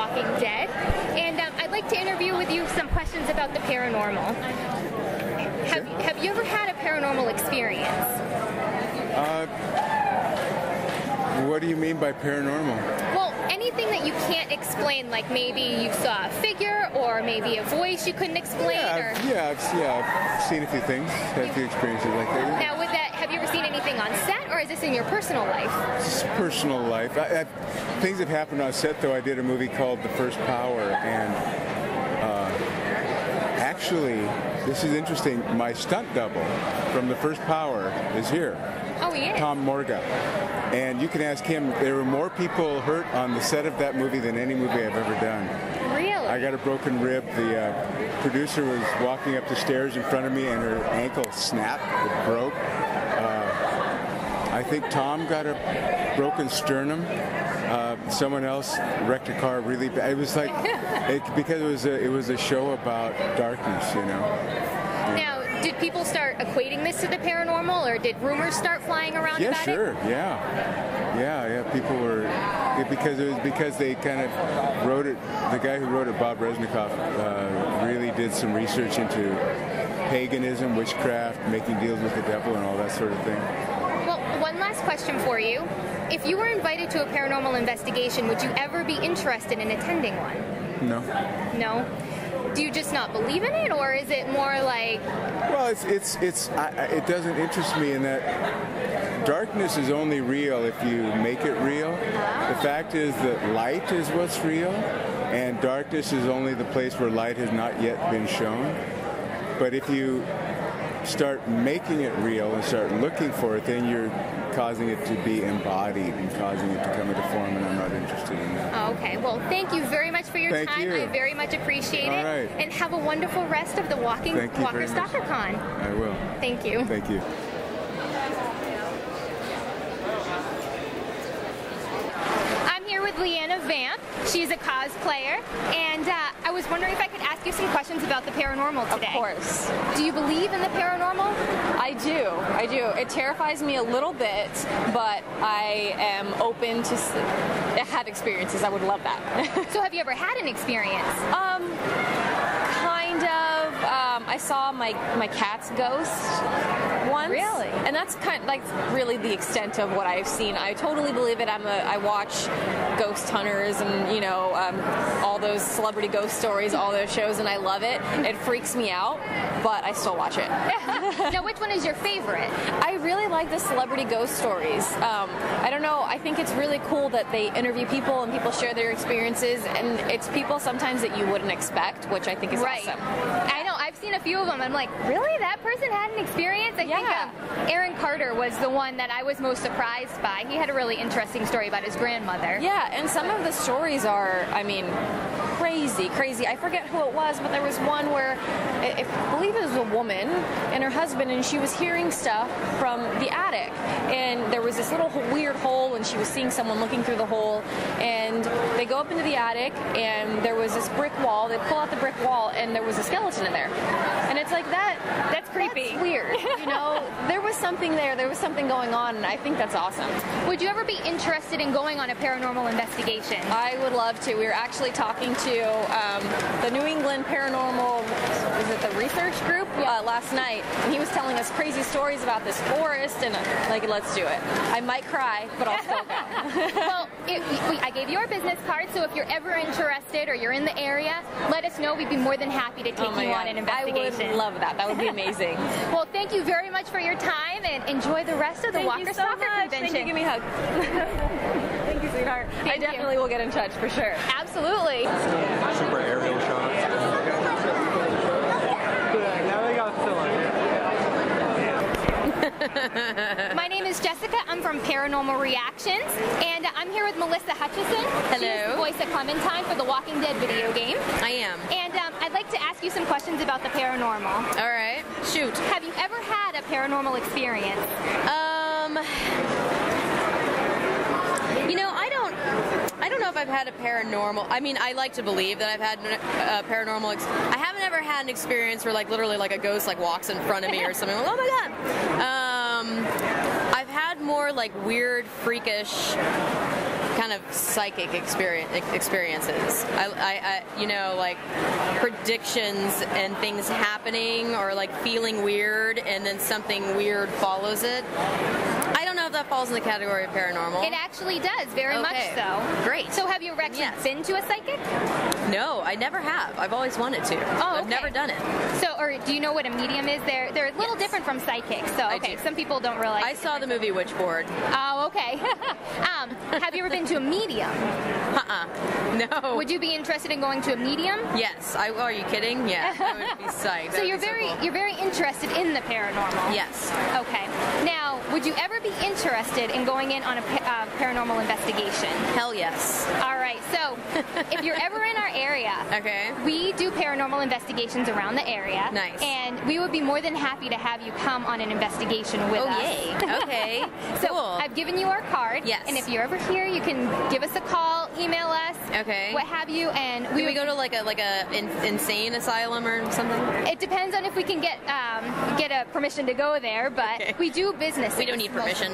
Walking Dead, and I'd like to interview with you some questions about the paranormal. Have you ever had a paranormal experience? What do you mean by paranormal? Well, anything that you can't explain, like maybe you saw a figure or maybe a voice you couldn't explain. I've seen a few things, had a few experiences like that. Now, with that, have you ever seen anything on set, or is this in your personal life? It's personal life. Things have happened on set, though. I did a movie called The First Power, and actually, this is interesting. My stunt double from The First Power is here. Oh, yeah. Tom Morga. And you can ask him, there were more people hurt on the set of that movie than any movie I've ever done. Really? I got a broken rib. The producer was walking up the stairs in front of me and her ankle snapped, it broke. I think Tom got a broken sternum. Someone else wrecked a car really bad. It was like, because it was a show about darkness, you know. Now, did people start equating this to the paranormal, or did rumors start flying around about it? Yeah. People were, because they kind of wrote it. The guy who wrote it, Bob Resnikoff, really did some research into paganism, witchcraft, making deals with the devil, and all that sort of thing. Well, one last question for you. If you were invited to a paranormal investigation, would you ever be interested in attending one? No. No? Do you just not believe in it, or is it more like... Well, it doesn't interest me in that darkness is only real if you make it real. The fact is that light is what's real, and darkness is only the place where light has not yet been shown. But if you start making it real and start looking for it, then you're causing it to be embodied and causing it to come into form, and I'm not interested in that. Okay, well, thank you very much for your time. Thank you. I very much appreciate it. All right. And have a wonderful rest of the Walker Stalker Con. I will. Thank you. Thank you. I'm here with Leanna Vamp. She's a cosplayer, and I was wondering if I could ask you some questions about the paranormal today. Of course. Do you believe in the paranormal? I do. It terrifies me a little bit, but I am open to had experiences. I would love that. So have you ever had an experience? Kind of. I saw my cat's ghost once. Really? And that's kind of like really the extent of what I've seen. I totally believe it. I watch Ghost Hunters and all those celebrity ghost stories, all those shows, and I love it. It freaks me out, but I still watch it. Now, which one is your favorite? I really like the celebrity ghost stories. I don't know. I think it's really cool that they interview people and people share their experiences, and it's people sometimes that you wouldn't expect, which I think is awesome. I know. I've seen a few of them. I'm like, really? That person had an experience? I think Aaron Carter was the one that I was most surprised by. He had a really interesting story about his grandmother. Yeah, and some of the stories are, crazy. I forget who it was, but there was one where I believe it was a woman and her husband, and she was hearing stuff from the attic. And there was this little weird hole, and she was seeing someone looking through the hole. And they go up into the attic, and there was this brick wall. They pull out the brick wall, and there was a skeleton in there. And it's like that's creepy. That's weird. There was something there. There was something going on, and I think that's awesome. Would you ever be interested in going on a paranormal investigation? I would love to. We were actually talking to the New England Paranormal, is it the research group, last night, and he was telling us crazy stories about this forest, and let's do it. I might cry, but I'll still go. Well, I gave you our business card, so if you're ever interested or you're in the area, let us know. We'd be more than happy to take you on an investigation. I would love that. That would be amazing. Well, thank you very much for your time, and enjoy the rest of the Walker Stalker Convention. Thank you. Give me a hug. Thank you, sweetheart. I definitely will get in touch for sure. Absolutely. Super aerial shots. Now they got still on here. My name is Jessica. I'm from Paranormal Reactions, and I'm here with Melissa Hutchison. Hello. She's the voice of Clementine for the Walking Dead video game. I am. And I'd like to ask you some questions about the paranormal. All right. Shoot. Have you ever had a paranormal experience? I don't know if I've had a paranormal. I like to believe that I've had a paranormal. I haven't ever had an experience where literally a ghost walks in front of me or something. Oh my god. I've had more weird, freakish kind of psychic experiences. I you know, like predictions and things happening, or like feeling weird and then something weird follows it. I don't know if that falls in the category of paranormal. It actually does, very much so. Great. So have you actually been to a psychic? No, I never have. I've always wanted to. Oh, I've never done it. So, or do you know what a medium is? They're a little different from psychics. So, okay, some people don't realize. I saw the movie Witchboard. Oh, okay. Have you ever been to a medium? No. Would you be interested in going to a medium? Yes. Are you kidding? Yeah. I would be psyched. So you're very interested in the paranormal. Yes. Okay. Now, would you ever be interested in going in on a paranormal investigation? Hell yes. All right. So, if you're ever in our area, okay, we do paranormal investigations around the area. Nice. And we would be more than happy to have you come on an investigation with us. Oh, yay. Okay. So cool. I've given you our card. Yes. And if you're ever here, you can give us a call, email us, okay, what have you, and we go to like a insane asylum or something. It depends on if we can get a permission to go there, but we do business. We don't need permission.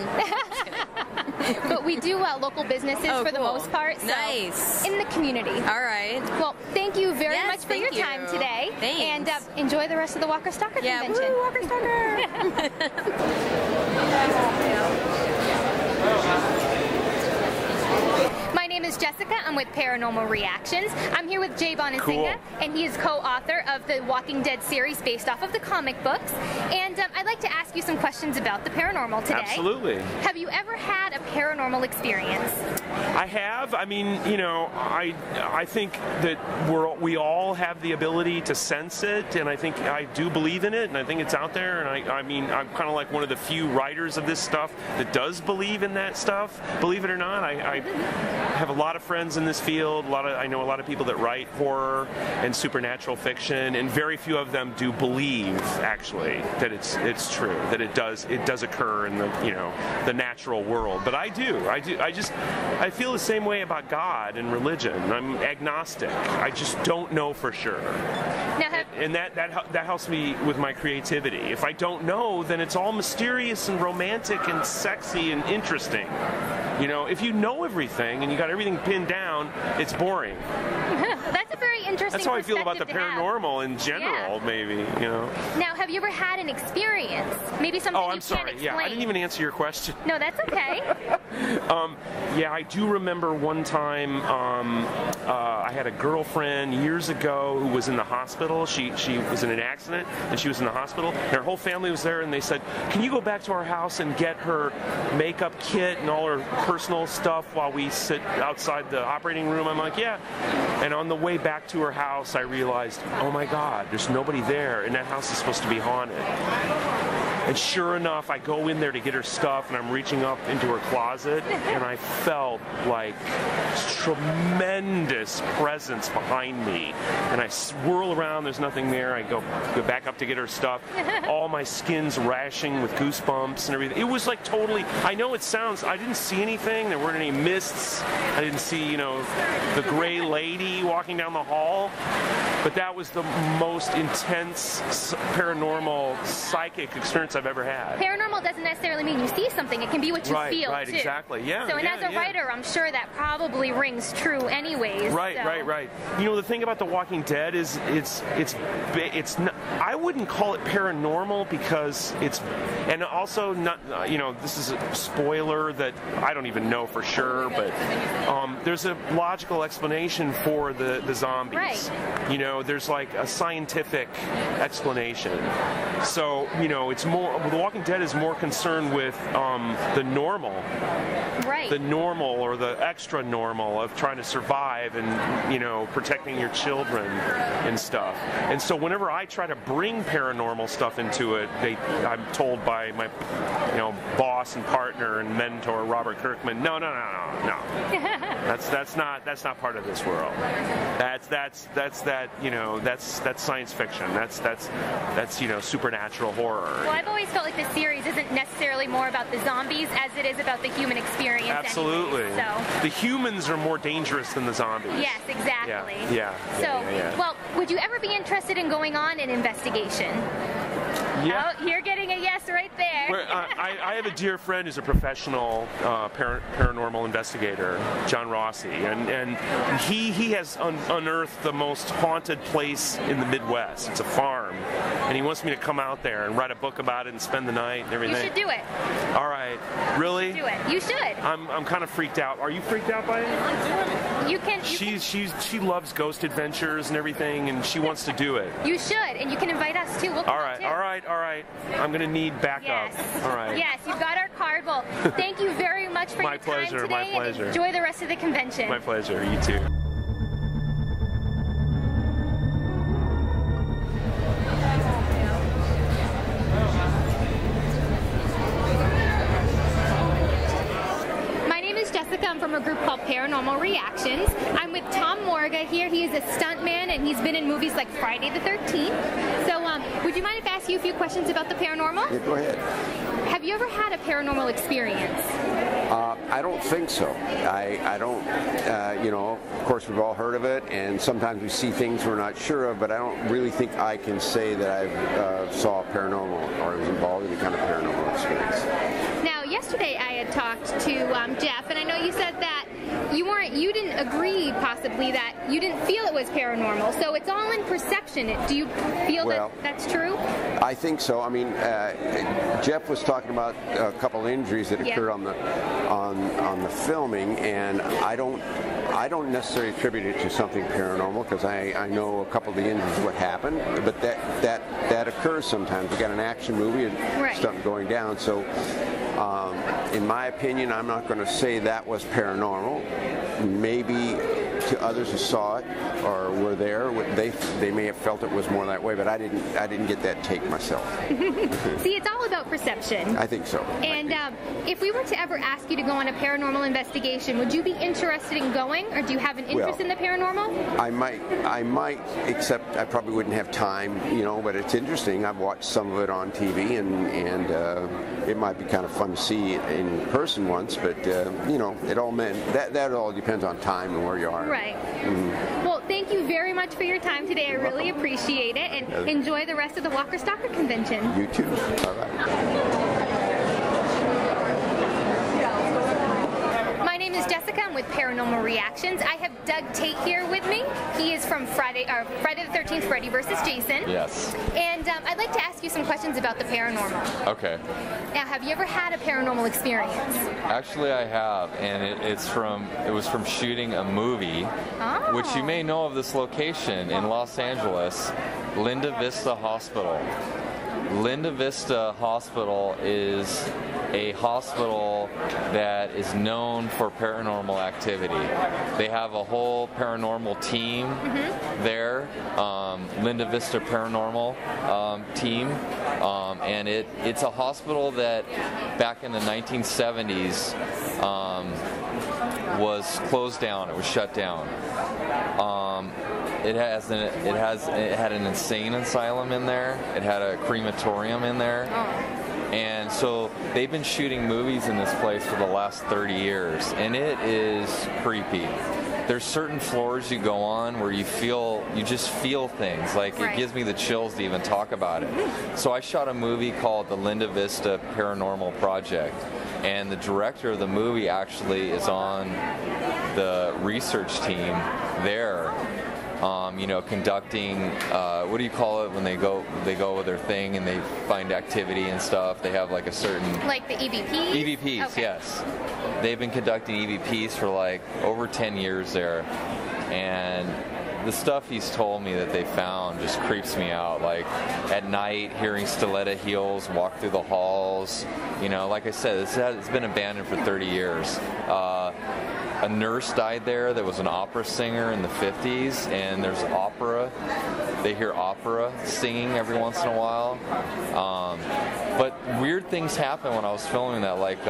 But we do local businesses for the most part. So nice. In the community. All right. Well, thank you very much for your time today. Thanks. And enjoy the rest of the Walker Stalker convention. Woo, Walker Stalker. My name is Jessica. I'm with Paranormal Reactions. I'm here with Jay Bonansinga, and he is co-author of the Walking Dead series based off of the comic books. And I'd like to ask you some questions about the paranormal today. Absolutely. Have you ever had a paranormal experience? I have. I mean, you know, I think that we all have the ability to sense it, and I think I do believe in it, and I think it's out there. And I mean, I'm kind of like one of the few writers of this stuff that does believe in that stuff. Believe it or not, I have a lot of friends in this field. I know a lot of people that write horror and supernatural fiction, and very few of them do believe actually that it's true, that it does occur in the natural world. But I do. I feel the same way about God and religion. I'm agnostic. I just don't know for sure. And that helps me with my creativity. If I don't know, then it's all mysterious and romantic and sexy and interesting. You know, if you know everything and you got everything pinned down, it's boring. That's a very interesting. That's how I feel about the paranormal in general, maybe, you know. Now, have you ever had an experience? Maybe something I'm sorry. can't explain. Yeah, I didn't even answer your question. No, that's okay. Yeah, I do remember one time I had a girlfriend years ago who was in the hospital. She was in an accident, and she was in the hospital. And her whole family was there, and they said, "Can you go back to our house and get her makeup kit and all her personal stuff while we sit outside the operating room?" I'm like, "Yeah." And on the way back to her house, I realized, oh my God, there's nobody there, and that house is supposed to be haunted. And sure enough, I go in there to get her stuff, and I'm reaching up into her closet, and I felt like tremendous presence behind me. And I swirl around, there's nothing there. I go back up to get her stuff. All my skin's rashing with goosebumps and everything. It was like totally, I know it sounds, I didn't see anything. There weren't any mists. I didn't see, the gray lady walking down the hall. But that was the most intense paranormal psychic experience I've ever had. Paranormal doesn't necessarily mean you see something. It can be what you feel, right, too. Exactly. Yeah. So, and as a writer, I'm sure that probably rings true anyways. Right. The thing about The Walking Dead is it's not, I wouldn't call it paranormal because it's, and also not, this is a spoiler that I don't even know for sure, but there's a logical explanation for the zombies. Right. There's like a scientific explanation. So, it's more, The Walking Dead is more concerned with the normal. Right. The normal or the extra normal of trying to survive and, protecting your children and stuff. And so whenever I try to bring paranormal stuff into it, I'm told by my, boss and partner and mentor, Robert Kirkman, no. That's not part of this world. That's science fiction. That's supernatural horror. Well, I've always felt like this series isn't necessarily more about the zombies as it is about the human experience. Absolutely. Anyway, so. The humans are more dangerous than the zombies. Yes, exactly. Yeah. Well, would you ever be interested in going on an investigation? Yeah. Oh, you're getting a yes right there. I have a dear friend who's a professional paranormal investigator, John Rossi, and he has unearthed the most haunted place in the Midwest. It's a farm, and he wants me to come out there and write a book about it and spend the night and everything. You should do it. All right. Really? Do it. You should. I'm kind of freaked out. Are you freaked out by it? You can. She loves ghost adventures and everything, and she wants to do it. You should, and you can invite us too. We'll come out too. All right. I'm gonna need backup. Yes. All right. Yes, you've got our card. Well, thank you very much for your time today. My pleasure. And enjoy the rest of the convention. My pleasure. You too. Jessica. I'm from a group called Paranormal Reactions. I'm with Tom Morga here. He is a stuntman and he's been in movies like Friday the 13th. So would you mind if I ask you a few questions about the paranormal? Yeah, go ahead. Have you ever had a paranormal experience? I don't think so. I don't, of course we've all heard of it, and sometimes we see things we're not sure of, but I don't really think I can say that I saw paranormal or was involved in any kind of paranormal experience. Now, yesterday I had talked to Jeff, and I know you said that you didn't agree possibly that you didn't feel it was paranormal, so it's all in perception. Do you feel that that's true? I think so. I mean, Jeff was talking about a couple injuries that occurred on the filming, and I don't necessarily attribute it to something paranormal because I know a couple of the injuries what happened, but that occurs sometimes. We got an action movie and something going down, so in my opinion, I'm not going to say that was paranormal. Maybe to others who saw it or were there, they may have felt it was more that way, but I didn't get that take myself. See, it's all about perception. I think so. And if we were to ever ask you to go on a paranormal investigation, would you be interested in going, or do you have an interest in the paranormal? I might, except I probably wouldn't have time, but it's interesting. I've watched some of it on TV, and it might be kind of fun to see it in person once, but it all that all depends on time and where you are. Right. Well, thank you very much for your time today. I really appreciate it, and enjoy the rest of the Walker Stalker convention. You too. All right. My name is Jessica. I'm with Paranormal Reactions. I have Doug Tate here with me. He is from Friday the 13th, Freddy vs. Jason. Yes. And I'd like to ask you some questions about the paranormal. Okay. Now, have you ever had a paranormal experience? Actually, I have, and it was from shooting a movie, which you may know of this location in Los Angeles, Linda Vista Hospital. Linda Vista Hospital is a hospital that is known for paranormal activity. They have a whole paranormal team there, Linda Vista Paranormal team, and it's a hospital that back in the 1970s was closed down. It was shut down. It had an insane asylum in there. It had a crematorium in there. And so they've been shooting movies in this place for the last 30 years, and it is creepy. There's certain floors you go on where you just feel things. Like it gives me the chills to even talk about it. So I shot a movie called The Linda Vista Paranormal Project, and the director of the movie actually is on the research team there. Conducting, what do you call it when they go with their thing and they find activity and stuff? They have like a certain... Like the EVPs? EVPs, okay. Yes. They've been conducting EVPs for like over 10 years there. And the stuff he's told me that they found just creeps me out. Like at night, hearing stiletto heels walk through the halls. Like I said, it's been abandoned for 30 years. A nurse died there that was an opera singer in the 50s, and there's opera. They hear opera singing every once in a while. But weird things happen when I was filming that. Like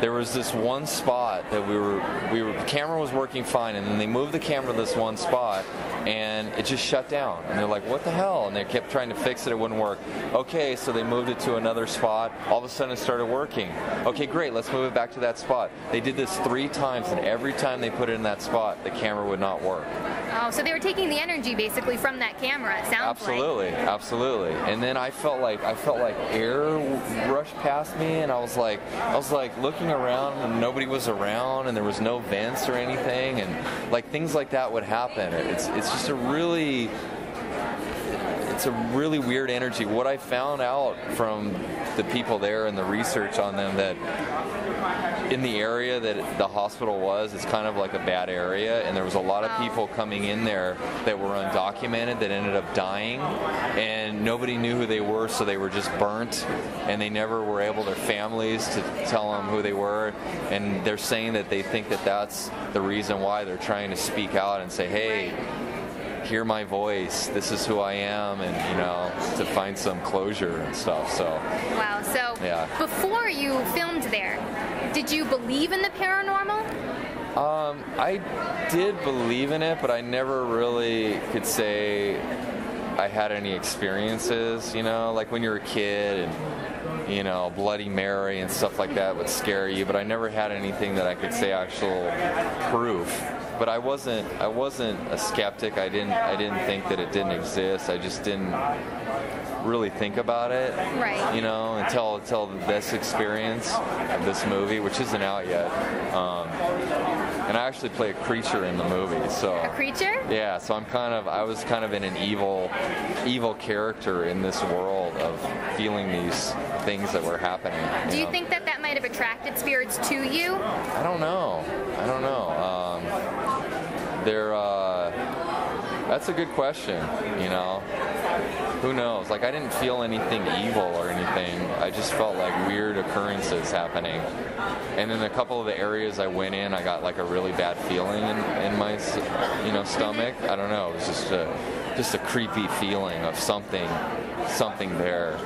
there was this one spot that the camera was working fine, and then they moved the camera to this one spot, and it just shut down. And they're like, what the hell? And they kept trying to fix it. It wouldn't work. Okay, so they moved it to another spot. All of a sudden it started working. Okay, great. Let's move it back to that spot. They did this 3 times, and every time they put it in that spot, the camera would not work. Oh, so they were taking the energy basically from that camera. It sounds Absolutely, like. absolutely. And then I felt like air rushed past me, and I was like looking around, and nobody was around, and there was no vents or anything, and like things like that would happen. It's just a really weird energy. What I found out from the people there and the research on them, that in the area that the hospital was, it's kind of like a bad area, and there was a lot of people coming in there that were undocumented that ended up dying, and nobody knew who they were, so they were just burnt, and they never were able, their families, to tell them who they were, and they're saying that they think that that's the reason why they're trying to speak out and say, hey, hear my voice, this is who I am, and to find some closure and stuff. So wow. So yeah. Before you filmed there, did you believe in the paranormal? I did believe in it, but I never really could say I had any experiences, like when you're a kid and Bloody Mary and stuff like that would scare you, but I never had anything that I could say actual proof. But I wasn't a skeptic. I didn't think that it didn't exist. I just didn't really think about it, right? Until this experience of this movie, which isn't out yet. And I actually play a creature in the movie. So a creature? Yeah. So I was kind of in an evil character in this world of feeling these things that were happening. Do you think that might have attracted spirits to you? I don't know. That's a good question, Who knows? Like, I didn't feel anything evil or anything. I just felt like weird occurrences happening. And in a couple of the areas I went in, I got like a really bad feeling in my, stomach. I don't know. It was just a creepy feeling of something there.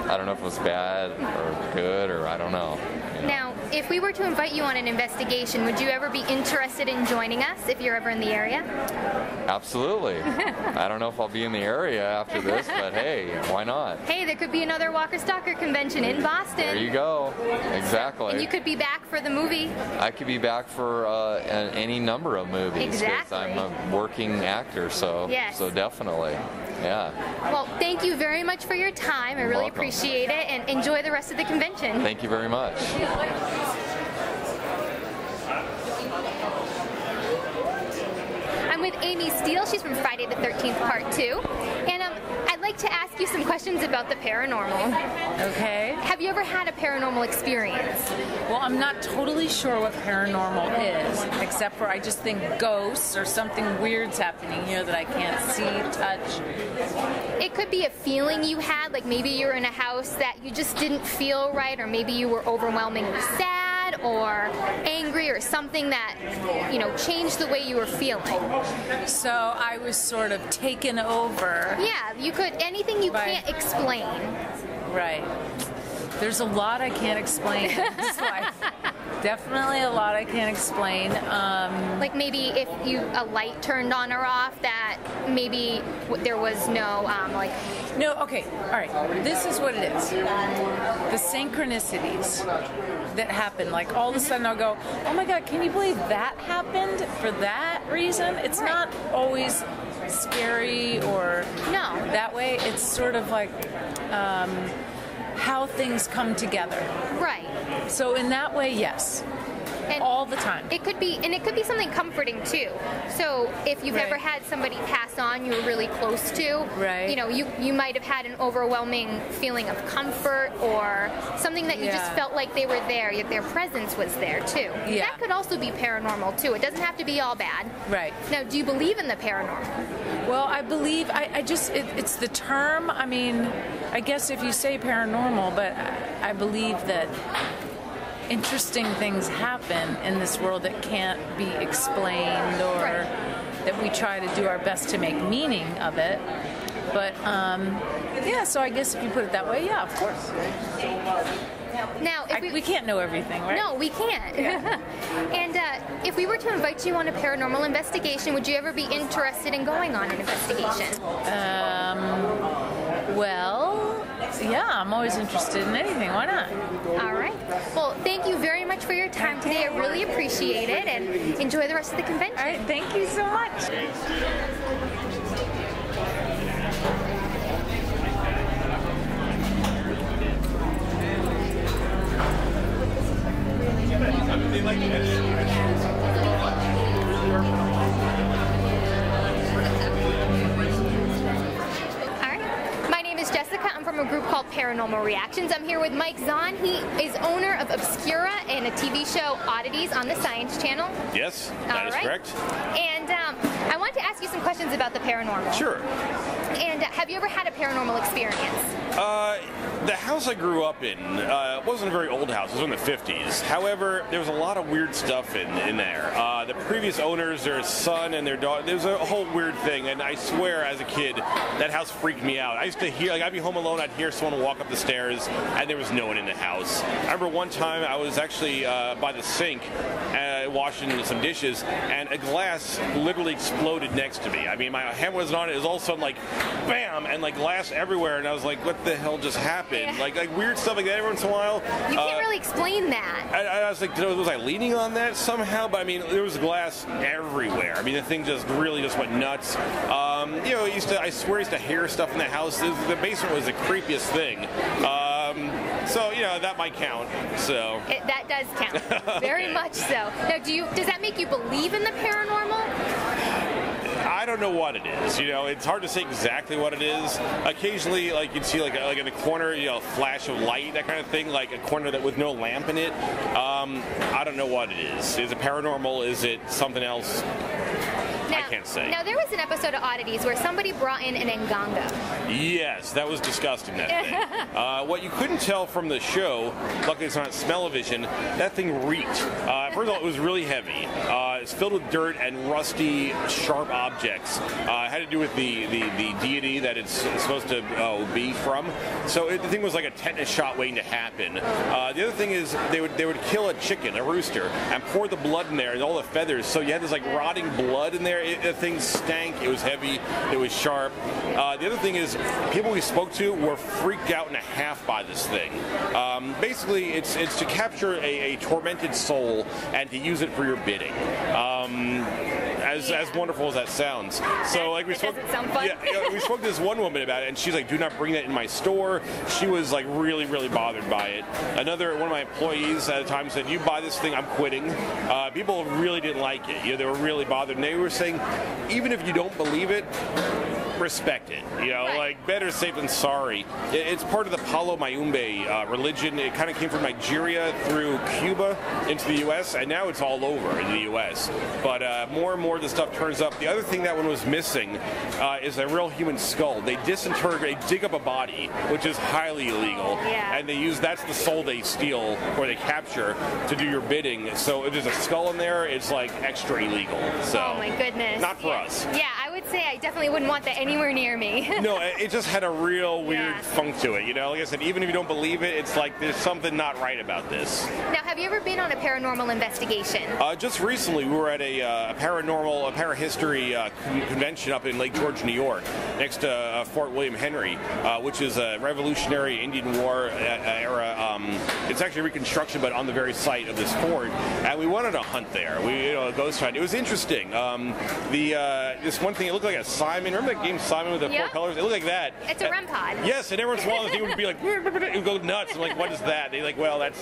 I don't know if it was bad or good, or I don't know. Now, if we were to invite you on an investigation, would you ever be interested in joining us if you're ever in the area? Absolutely. I don't know if I'll be in the area after this, but hey, why not? Hey, there could be another Walker Stalker convention in Boston. There you go. Exactly. And you could be back for the movie. I could be back for any number of movies. Exactly. I'm a working actor, so yes. So definitely. Yeah. Well, thank you very much for your time. I really welcome. Appreciate it, and enjoy the rest of the convention. Thank you very much. I'm with Amy Steele. She's from Friday the 13th Part 2. And I'd like to ask you some questions about the paranormal. Okay. Have you ever had a paranormal experience? Well, I'm not totally sure what paranormal is, except for I just think ghosts or something weird's happening here that I can't see, touch. It could be a feeling you had, like maybe you're in a house that you just didn't feel right, or maybe you were overwhelmingly sad or angry, or something that, changed the way you were feeling. So I was sort of taken over. Yeah, you could, anything you can't explain. Right. There's a lot I can't explain in this life. Definitely a lot I can't explain. Like maybe if a light turned on or off, that maybe there was no No, okay, all right. This is what it is. The synchronicities that happen. Like all of a sudden I'll go, oh my God, can you believe that happened for that reason? It's not always scary or that way. It's sort of like how things come together. Right. So in that way, yes. And all the time. It could be something comforting too. So if you've ever had somebody pass on you were really close to, you might have had an overwhelming feeling of comfort, or something that you just felt like they were there, yet their presence was there too. Yeah. That could also be paranormal too. It doesn't have to be all bad. Right. Now, do you believe in the paranormal? Well, I believe, it's the term. I mean, I guess if you say paranormal, but I believe that interesting things happen in this world that can't be explained, or that we try to do our best to make meaning of it. But so I guess if you put it that way, yeah, of course. Now, we can't know everything, right? No, we can't. Yeah. And if we were to invite you on a paranormal investigation, would you ever be interested in going on an investigation? Well, yeah, I'm always interested in anything. Why not? All right. Well, thank you very much for your time today. I really appreciate it, and enjoy the rest of the convention. All right, thank you so much. I'm from a group called Paranormal Reactions. I'm here with Mike Zahn. He is owner of Obscura and a TV show Oddities on the Science Channel. Yes, that is correct. And I wanted to ask you some questions about the paranormal. Sure. And have you ever had a paranormal experience? The house I grew up in wasn't a very old house. It was in the 50s. However, there was a lot of weird stuff in there. The previous owners, their son and their daughter, there was a whole weird thing. And I swear, as a kid, that house freaked me out. I used to hear, like, I'd be home alone, I'd hear someone walk up the stairs, and there was no one in the house. I remember one time I was actually by the sink washing some dishes, and a glass literally exploded next to me. I mean, my hand wasn't on it. It was all of a sudden like, bam, and like glass everywhere, and I was like, what the hell just happened? Yeah. Like weird stuff like that every once in a while. You can't really explain that. I was like, was I leaning on that somehow? But I mean, there was glass everywhere. I mean, the thing just really just went nuts. You know, I swear I used to hear stuff in the house. The basement was the creepiest thing. So, you know, that might count. So that does count. Very much so. Now, does that make you believe in the paranormal? I don't know what it is. You know, it's hard to say exactly what it is. Occasionally, like you'd see, like in the corner, you know, a flash of light, that kind of thing, like a corner that with no lamp in it. I don't know what it is. Is it paranormal? Is it something else? I can't say. Now, there was an episode of Oddities where somebody brought in an Nganga. Yes, that was disgusting, that thing. What you couldn't tell from the show, luckily it's not smell-o-vision, that thing reeked. First of all, it was really heavy. It's filled with dirt and rusty, sharp objects. It had to do with the deity that it's supposed to be from. So the thing was like a tetanus shot waiting to happen. The other thing is they would kill a chicken, a rooster, and pour the blood in there and all the feathers. So you had this like rotting blood in there. The thing stank. It was heavy. It was sharp. The other thing is people we spoke to were freaked out and a half by this thing. Basically, it's to capture a tormented soul and to use it for your bidding. As wonderful as that sounds. So like we spoke, we spoke to this one woman about it, and she's like, "Do not bring that in my store." She was like really bothered by it. One of my employees at the time said, "You buy this thing, I'm quitting." People really didn't like it. You know, they were really bothered, and they were saying, even if you don't believe it, respect it. You know, like better safe than sorry. It's part of the Palo Mayumbe religion. It kind of came from Nigeria through Cuba into the U.S., and now it's all over in the U.S. But more and more the stuff turns up. The other thing that one was missing is a real human skull. They disintegrate, dig up a body, which is highly illegal, and that's the soul they steal or they capture to do your bidding. So if there's a skull in there, it's like extra illegal. So oh my goodness. Not for us. Yeah, I would say I definitely wouldn't want that anywhere near me. No, it just had a real weird funk to it. You know, like I said, even if you don't believe it, it's like there's something not right about this. Now, have you ever been on a paranormal investigation? Just recently, we were at a parahistory convention up in Lake George, New York, next to Fort William Henry, which is a Revolutionary Indian War era. It's actually reconstruction, but on the very site of this fort. And we went on a hunt there. A ghost hunt. It was interesting. This one thing, it looked like a Simon. Remember that game Simon with the four colors? It looked like that. It's a REM pod. Yes, and every once in a while the thing would be like, it would go nuts. I'm like, what is that? They're like, well, that's,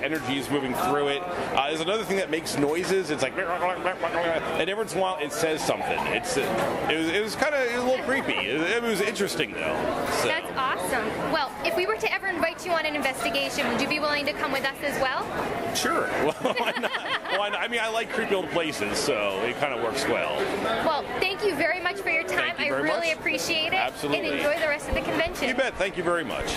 energy is moving through it. There's another thing that makes noises. It's like, and every once in a while it says something. It was kind of a little creepy. It was interesting though. So. That's awesome. Well, if we were to ever invite you on an investigation, would you be willing to come with us as well? Sure. Well, why not? Why not? I mean, I like creepy old places, so it kind of works well. Well, thank you very much for your time. I really appreciate it. Absolutely. And enjoy the rest of the convention. You bet. Thank you very much.